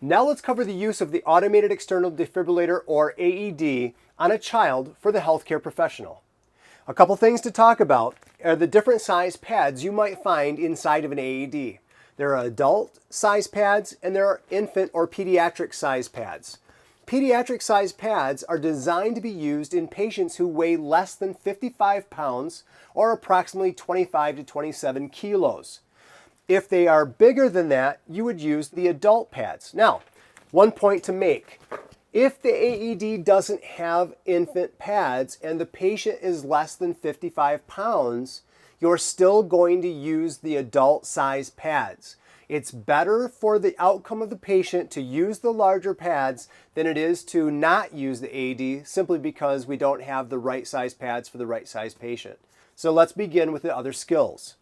Now let's cover the use of the automated external defibrillator, or AED, on a child for the healthcare professional. A couple things to talk about are the different size pads you might find inside of an AED. There are adult size pads and there are infant or pediatric size pads. Pediatric size pads are designed to be used in patients who weigh less than 55 pounds or approximately 25 to 27 kilos. If they are bigger than that, you would use the adult pads. Now, one point to make. If the AED doesn't have infant pads and the patient is less than 55 pounds, you're still going to use the adult size pads. It's better for the outcome of the patient to use the larger pads than it is to not use the AED, simply because we don't have the right size pads for the right size patient. So let's begin with the other skills.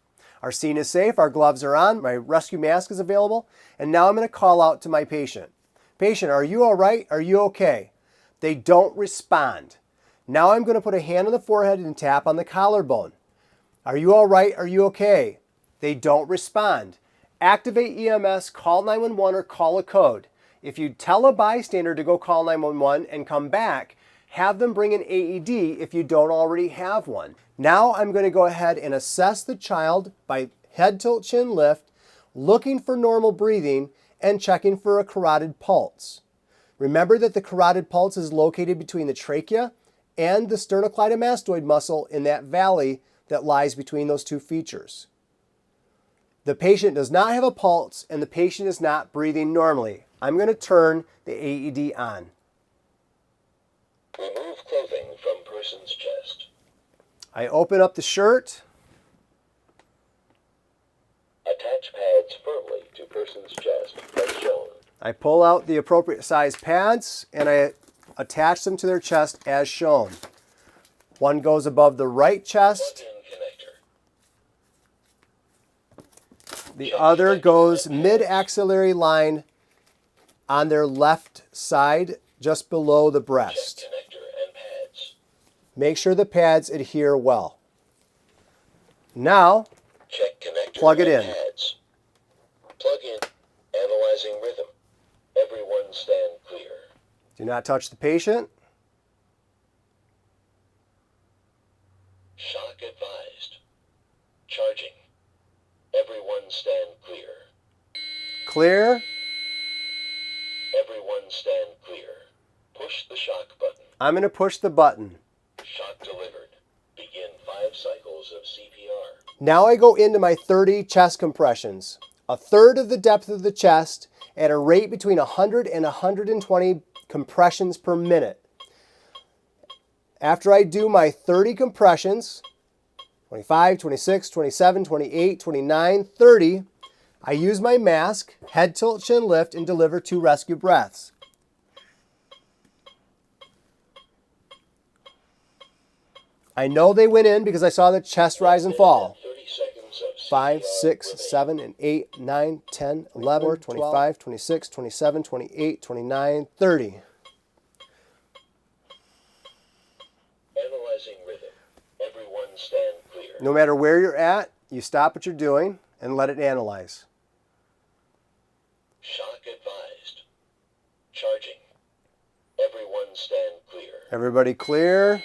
Our scene is safe, our gloves are on, my rescue mask is available, and now I'm going to call out to my patient. Patient, are you all right? Are you okay? They don't respond. Now I'm going to put a hand on the forehead and tap on the collarbone. Are you all right? Are you okay? They don't respond. Activate EMS, call 911 or call a code. If you tell a bystander to go call 911 and come back, have them bring an AED if you don't already have one. Now I'm going to go ahead and assess the child by head tilt chin lift, looking for normal breathing and checking for a carotid pulse. Remember that the carotid pulse is located between the trachea and the sternocleidomastoid muscle in that valley that lies between those two features. The patient does not have a pulse and the patient is not breathing normally. I'm going to turn the AED on. Remove clothing from person's chest. I open up the shirt. Attach pads firmly to person's chest as shown. I pull out the appropriate size pads and I attach them to their chest as shown. One goes above the right chest. The other goes mid-axillary line on their left side, just below the breast. Make sure the pads adhere well. Now, plug it in. Plug in. Analyzing rhythm. Everyone stand clear. Do not touch the patient. Shock advised. Charging. Everyone stand clear. Clear. Everyone stand clear. Push the shock button. I'm going to push the button. Shock delivered. Begin 5 cycles of CPR. Now I go into my 30 chest compressions. A third of the depth of the chest at a rate between 100 and 120 compressions per minute. After I do my 30 compressions, 25, 26, 27, 28, 29, 30, I use my mask, head tilt chin lift, and deliver 2 rescue breaths. I know they went in because I saw the chest rise and fall. 5, 6, 7, and 8, 9, 10, 11, 25, 26, 27, 28, 29, 30. Analyzing rhythm. Everyone stand clear. No matter where you're at, you stop what you're doing and let it analyze. Shock advised. Charging. Everyone stand clear. Everybody clear.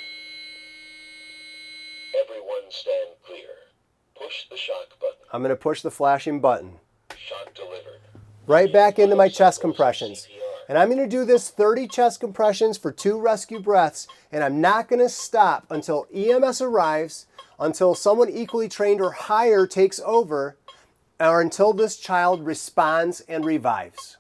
Everyone stand clear. Push the shock button. I'm going to push the flashing button. Shock delivered. Right back into my chest compressions. And I'm going to do this 30 chest compressions for 2 rescue breaths, and I'm not going to stop until EMS arrives, until someone equally trained or higher takes over, or until this child responds and revives.